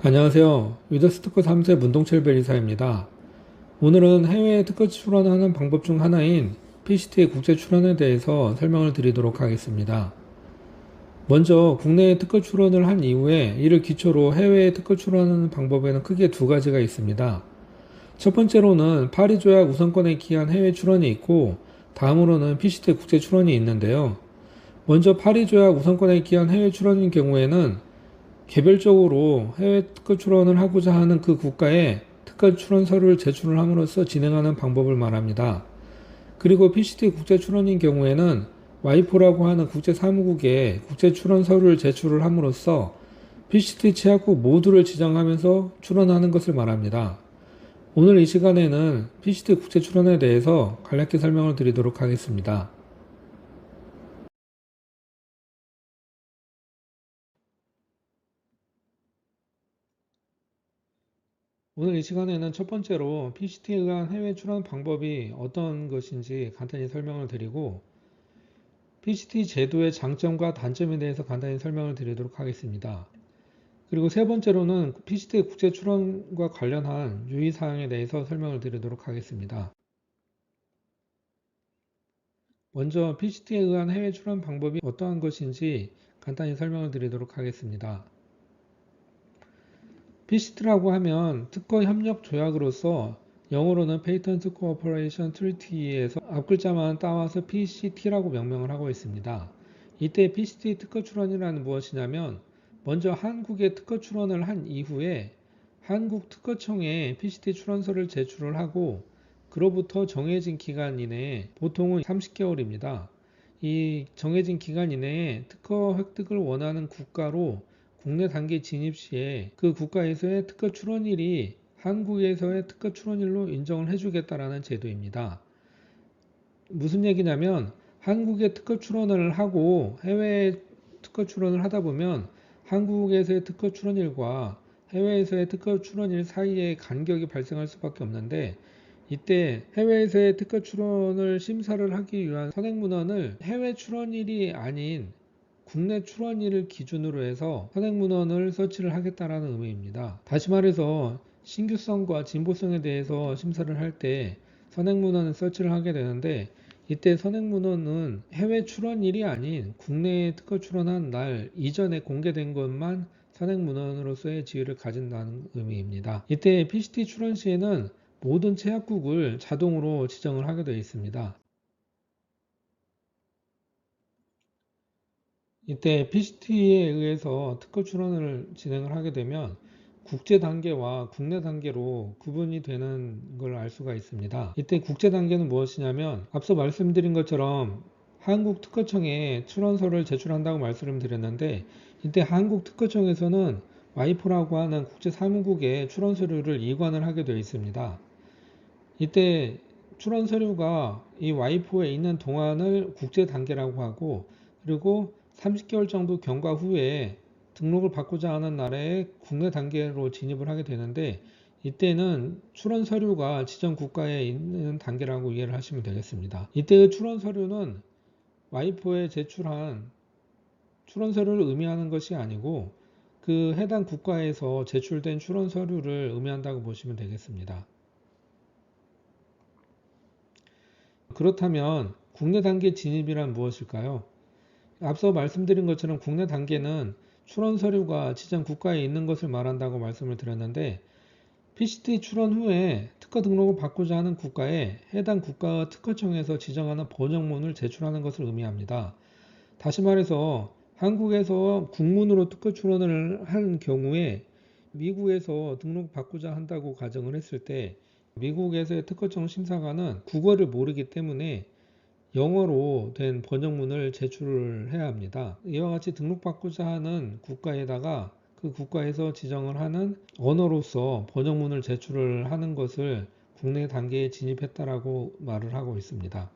안녕하세요. 위더스토커 3세 문동철 변리사입니다. 오늘은 해외에 특허 출원하는 방법 중 하나인 PCT 국제 출원에 대해서 설명을 드리도록 하겠습니다. 먼저 국내에 특허 출원을 한 이후에 이를 기초로 해외에 특허 출원하는 방법에는 크게 두 가지가 있습니다. 첫 번째로는 파리 조약 우선권에 기한 해외 출원이 있고, 다음으로는 PCT 국제 출원이 있는데요. 먼저 파리 조약 우선권에 기한 해외 출원인 경우에는 개별적으로 해외 특허 출원을 하고자 하는 그 국가에 특허 출원 서류를 제출을 함으로써 진행하는 방법을 말합니다. 그리고 PCT 국제 출원인 경우에는 와이포라고 하는 국제 사무국에 국제 출원 서류를 제출을 함으로써 PCT 취약국 모두를 지정하면서 출원하는 것을 말합니다. 오늘 이 시간에는 PCT 국제 출원에 대해서 간략히 설명을 드리도록 하겠습니다. 오늘 이 시간에는 첫 번째로 PCT에 의한 해외 출원 방법이 어떤 것인지 간단히 설명을 드리고, PCT 제도의 장점과 단점에 대해서 간단히 설명을 드리도록 하겠습니다. 그리고 세 번째로는 PCT 국제 출원과 관련한 유의사항에 대해서 설명을 드리도록 하겠습니다. 먼저 PCT에 의한 해외 출원 방법이 어떠한 것인지 간단히 설명을 드리도록 하겠습니다. PCT라고 하면 특허 협력 조약으로서 영어로는 Patent Cooperation Treaty에서 앞글자만 따와서 PCT라고 명명을 하고 있습니다. 이때 PCT 특허 출원이라는 무엇이냐면, 먼저 한국에 특허 출원을 한 이후에 한국 특허청에 PCT 출원서를 제출을 하고, 그로부터 정해진 기간 이내에, 보통은 30개월입니다. 이 정해진 기간 이내에 특허 획득을 원하는 국가로 국내 단계 진입 시에 그 국가에서의 특허 출원일이 한국에서의 특허 출원일로 인정을 해주겠다라는 제도입니다. 무슨 얘기냐면, 한국에 특허 출원을 하고 해외에 특허 출원을 하다 보면 한국에서의 특허 출원일과 해외에서의 특허 출원일 사이에 간격이 발생할 수밖에 없는데, 이때 해외에서의 특허 출원을 심사를 하기 위한 선행문헌을 해외 출원일이 아닌 국내 출원일을 기준으로 해서 선행문헌을 서치를 하겠다라는 의미입니다. 다시 말해서 신규성과 진보성에 대해서 심사를 할 때 선행문헌을 서치를 하게 되는데, 이때 선행문헌은 해외 출원일이 아닌 국내에 특허 출원한 날 이전에 공개된 것만 선행문헌으로서의 지위를 가진다는 의미입니다. 이때 PCT 출원 시에는 모든 제약국을 자동으로 지정을 하게 되어 있습니다. 이때 PCT에 의해서 특허 출원을 진행을 하게 되면 국제 단계와 국내 단계로 구분이 되는 걸 알 수가 있습니다. 이때 국제 단계는 무엇이냐면, 앞서 말씀드린 것처럼 한국 특허청에 출원서를 제출한다고 말씀을 드렸는데, 이때 한국 특허청에서는 와이포라고 하는 국제 사무국에 출원 서류를 이관을 하게 되어 있습니다. 이때 출원 서류가 이 와이포에 있는 동안을 국제 단계라고 하고, 그리고 30개월 정도 경과 후에 등록을 받고자 하는 나라에 국내 단계로 진입을 하게 되는데, 이때는 출원 서류가 지정 국가에 있는 단계라고 이해를 하시면 되겠습니다. 이때의 출원 서류는 와이포에 제출한 출원 서류를 의미하는 것이 아니고 그 해당 국가에서 제출된 출원 서류를 의미한다고 보시면 되겠습니다. 그렇다면 국내 단계 진입이란 무엇일까요? 앞서 말씀드린 것처럼 국내 단계는 출원 서류가 지정 국가에 있는 것을 말한다고 말씀을 드렸는데, PCT 출원 후에 특허 등록을 받고자 하는 국가에 해당 국가 특허청에서 지정하는 번역문을 제출하는 것을 의미합니다. 다시 말해서 한국에서 국문으로 특허 출원을 한 경우에 미국에서 등록받고자 한다고 가정을 했을 때, 미국에서의 특허청 심사관은 국어를 모르기 때문에 영어로 된 번역문을 제출을 해야 합니다. 이와 같이 등록받고자 하는 국가에다가 그 국가에서 지정을 하는 언어로서 번역문을 제출을 하는 것을 국내 단계에 진입했다라고 말을 하고 있습니다.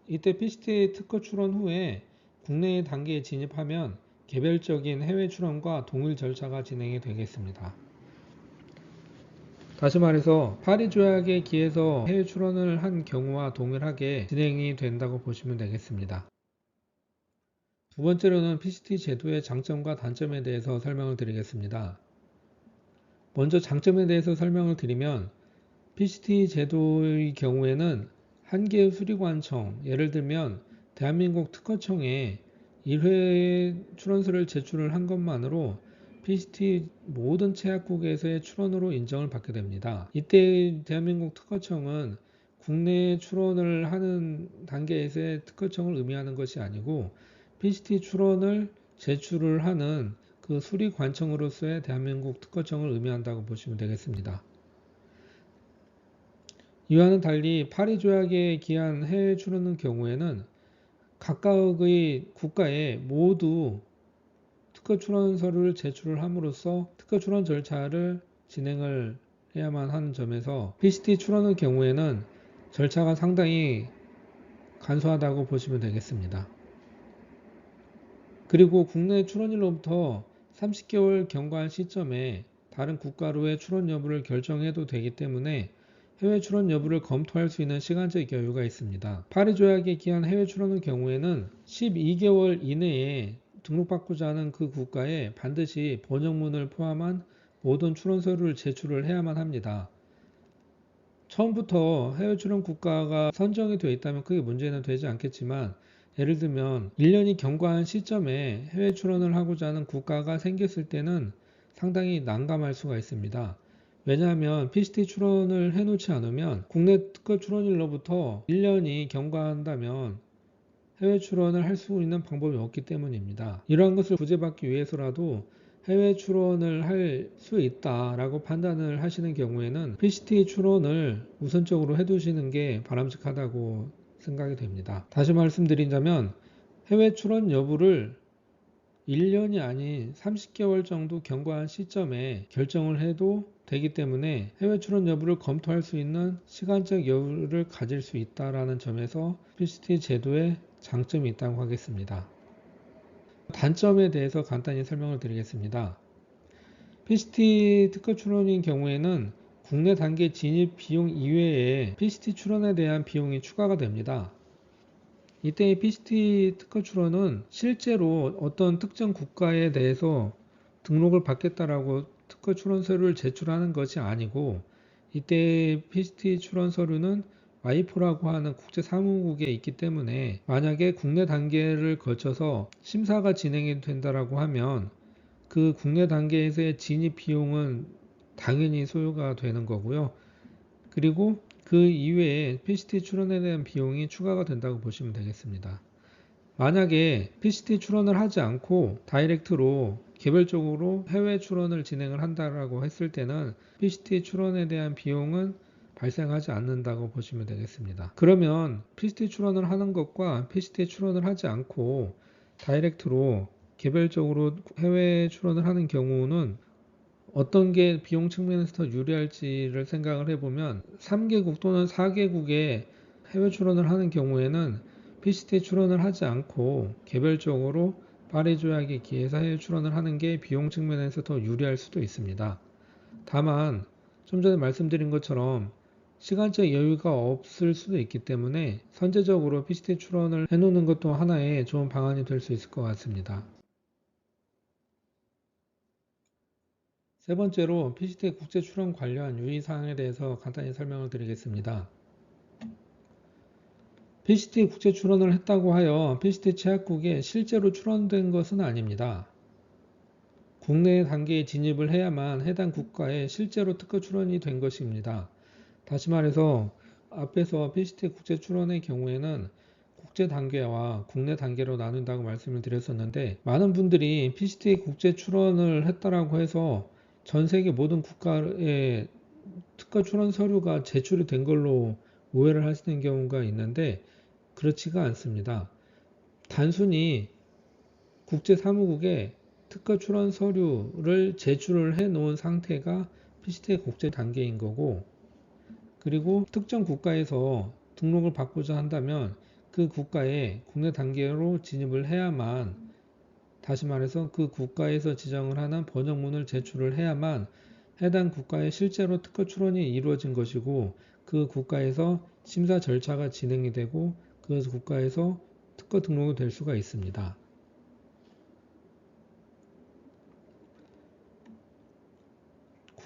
이때 PCT 특허 출원 후에 국내 단계에 진입하면 개별적인 해외 출원과 동일 절차가 진행이 되겠습니다. 다시 말해서 파리 조약에 기해서 해외 출원을 한 경우와 동일하게 진행이 된다고 보시면 되겠습니다. 두 번째로는 PCT 제도의 장점과 단점에 대해서 설명을 드리겠습니다. 먼저 장점에 대해서 설명을 드리면 PCT 제도의 경우에는 한 개의 수리관청, 예를 들면 대한민국 특허청에 1회 출원서를 제출을 한 것만으로 PCT 모든 채약국에서의 출원으로 인정을 받게 됩니다. 이때 대한민국 특허청은 국내 출원을 하는 단계에서의 특허청을 의미하는 것이 아니고 PCT 출원을 제출을 하는 그 수리관청으로서의 대한민국 특허청을 의미한다고 보시면 되겠습니다. 이와는 달리 파리 조약에 기한 해외 출원의 경우에는 각각의 국가에 모두 특허 출원 서류를 제출을 함으로써 특허 출원 절차를 진행을 해야만 하는 점에서 PCT 출원의 경우에는 절차가 상당히 간소하다고 보시면 되겠습니다. 그리고 국내 출원일로부터 30개월 경과한 시점에 다른 국가로의 출원 여부를 결정해도 되기 때문에 해외 출원 여부를 검토할 수 있는 시간적 여유가 있습니다. 파리 조약에 기한 해외 출원의 경우에는 12개월 이내에 등록받고자 하는 그 국가에 반드시 번역문을 포함한 모든 출원 서류를 제출을 해야만 합니다. 처음부터 해외 출원 국가가 선정이 되어 있다면 크게 문제는 되지 않겠지만, 예를 들면 1년이 경과한 시점에 해외 출원을 하고자 하는 국가가 생겼을 때는 상당히 난감할 수가 있습니다. 왜냐하면 PCT 출원을 해놓지 않으면 국내 특허 출원일로부터 1년이 경과한다면 해외 출원을 할 수 있는 방법이 없기 때문입니다. 이러한 것을 구제받기 위해서라도 해외 출원을 할 수 있다라고 판단을 하시는 경우에는 PCT 출원을 우선적으로 해두시는 게 바람직하다고 생각이 됩니다. 다시 말씀드리자면 해외 출원 여부를 1년이 아닌 30개월 정도 경과한 시점에 결정을 해도 되기 때문에 해외 출원 여부를 검토할 수 있는 시간적 여유를 가질 수 있다는 점에서 PCT 제도의 장점이 있다고 하겠습니다. 단점에 대해서 간단히 설명을 드리겠습니다. PCT 특허 출원인 경우에는 국내 단계 진입 비용 이외에 PCT 출원에 대한 비용이 추가가 됩니다. 이때의 PCT 특허 출원은 실제로 어떤 특정 국가에 대해서 등록을 받겠다라고 특허 출원 서류를 제출하는 것이 아니고, 이때의 PCT 출원 서류는 와이포라고 하는 국제 사무국에 있기 때문에 만약에 국내 단계를 거쳐서 심사가 진행이 된다라고 하면 그 국내 단계에서의 진입 비용은 당연히 소요가 되는 거고요. 그리고 그 이외에 PCT 출원에 대한 비용이 추가가 된다고 보시면 되겠습니다. 만약에 PCT 출원을 하지 않고 다이렉트로 개별적으로 해외 출원을 진행을 한다라고 했을 때는 PCT 출원에 대한 비용은 발생하지 않는다고 보시면 되겠습니다. 그러면 PCT 출원을 하는 것과 PCT 출원을 하지 않고 다이렉트로 개별적으로 해외 출원을 하는 경우는 어떤 게 비용 측면에서 더 유리할지를 생각을 해보면 3개국 또는 4개국에 해외 출원을 하는 경우에는 PCT 출원을 하지 않고 개별적으로 파리 조약에 기해서 해외 출원을 하는 게 비용 측면에서 더 유리할 수도 있습니다. 다만 좀 전에 말씀드린 것처럼 시간적 여유가 없을 수도 있기 때문에 선제적으로 PCT 출원을 해놓는 것도 하나의 좋은 방안이 될 수 있을 것 같습니다. 세 번째로 PCT 국제 출원 관련 유의사항에 대해서 간단히 설명을 드리겠습니다. PCT 국제 출원을 했다고 하여 PCT 채약국에 실제로 출원된 것은 아닙니다. 국내 단계에 진입을 해야만 해당 국가에 실제로 특허 출원이 된 것입니다. 다시 말해서 앞에서 PCT 국제 출원의 경우에는 국제 단계와 국내 단계로 나눈다고 말씀을 드렸었는데, 많은 분들이 PCT 국제 출원을 했다라고 해서 전 세계 모든 국가에 특허 출원 서류가 제출이 된 걸로 오해를 하시는 경우가 있는데, 그렇지가 않습니다. 단순히 국제사무국에 특허 출원 서류를 제출을 해 놓은 상태가 PCT 국제 단계인 거고, 그리고 특정 국가에서 등록을 받고자 한다면 그 국가에 국내 단계로 진입을 해야만, 다시 말해서 그 국가에서 지정을 하는 번역문을 제출을 해야만 해당 국가에 실제로 특허 출원이 이루어진 것이고, 그 국가에서 심사 절차가 진행이 되고 그 국가에서 특허 등록이 될 수가 있습니다.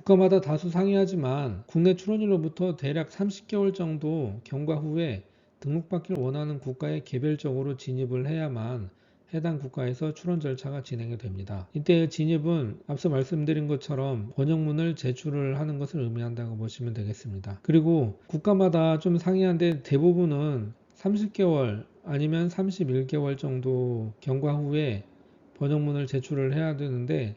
국가마다 다수 상이하지만 국내 출원일로부터 대략 30개월 정도 경과 후에 등록받기를 원하는 국가에 개별적으로 진입을 해야만 해당 국가에서 출원 절차가 진행이 됩니다. 이때 진입은 앞서 말씀드린 것처럼 번역문을 제출을 하는 것을 의미한다고 보시면 되겠습니다. 그리고 국가마다 좀 상이한데 대부분은 30개월 아니면 31개월 정도 경과 후에 번역문을 제출을 해야 되는데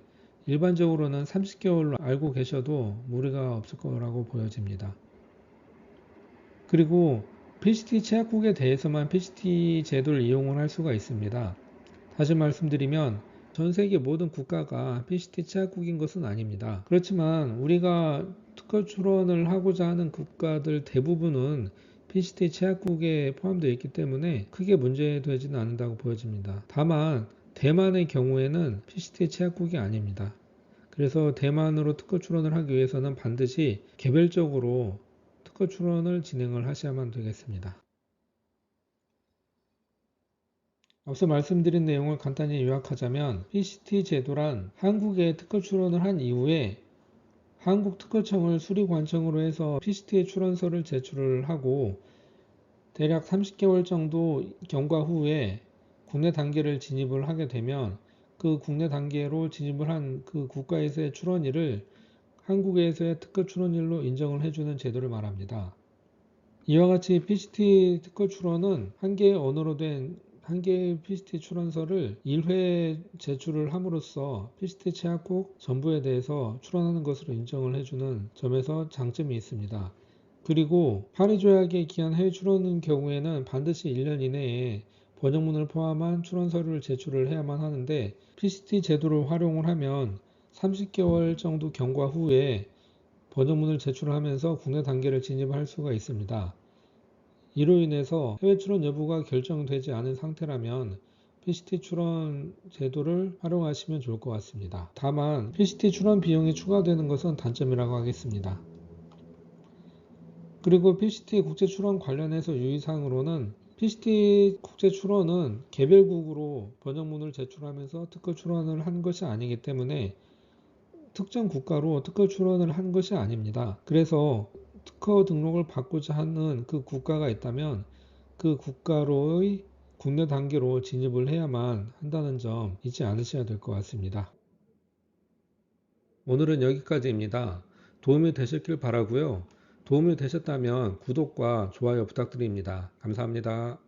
일반적으로는 30개월로 알고 계셔도 무리가 없을 거라고 보여집니다. 그리고 PCT 채약국에 대해서만 PCT 제도를 이용을 할 수가 있습니다. 다시 말씀드리면 전 세계 모든 국가가 PCT 채약국인 것은 아닙니다. 그렇지만 우리가 특허 출원을 하고자 하는 국가들 대부분은 PCT 채약국에 포함되어 있기 때문에 크게 문제되지는 않는다고 보여집니다. 다만 대만의 경우에는 PCT 채약국이 아닙니다. 그래서 대만으로 특허 출원을 하기 위해서는 반드시 개별적으로 특허 출원을 진행을 하셔야만 되겠습니다. 앞서 말씀드린 내용을 간단히 요약하자면 PCT 제도란 한국에 특허 출원을 한 이후에 한국특허청을 수리관청으로 해서 PCT 출원서를 제출을 하고 대략 30개월 정도 경과 후에 국내 단계를 진입을 하게 되면 그 국내 단계로 진입을 한 그 국가에서의 출원일을 한국에서의 특허 출원일로 인정을 해주는 제도를 말합니다. 이와 같이 PCT 특허 출원은 한 개의 언어로 된 한 개의 PCT 출원서를 1회 제출을 함으로써 PCT 채약국 전부에 대해서 출원하는 것으로 인정을 해주는 점에서 장점이 있습니다. 그리고 파리 조약에 기한 해외 출원의 경우에는 반드시 1년 이내에 번역문을 포함한 출원서를 제출을 해야만 하는데 PCT 제도를 활용을 하면 30개월 정도 경과 후에 번역문을 제출하면서 국내 단계를 진입할 수가 있습니다. 이로 인해서 해외 출원 여부가 결정되지 않은 상태라면 PCT 출원 제도를 활용하시면 좋을 것 같습니다. 다만 PCT 출원 비용이 추가되는 것은 단점이라고 하겠습니다. 그리고 PCT 국제 출원 관련해서 유의사항으로는 PCT 국제 출원은 개별국으로 번역문을 제출하면서 특허 출원을 한 것이 아니기 때문에 특정 국가로 특허 출원을 한 것이 아닙니다. 그래서 특허 등록을 받고자 하는 그 국가가 있다면 그 국가로의 국내 단계로 진입을 해야만 한다는 점 잊지 않으셔야 될 것 같습니다. 오늘은 여기까지입니다. 도움이 되셨길 바라고요. 도움이 되셨다면 구독과 좋아요 부탁드립니다. 감사합니다.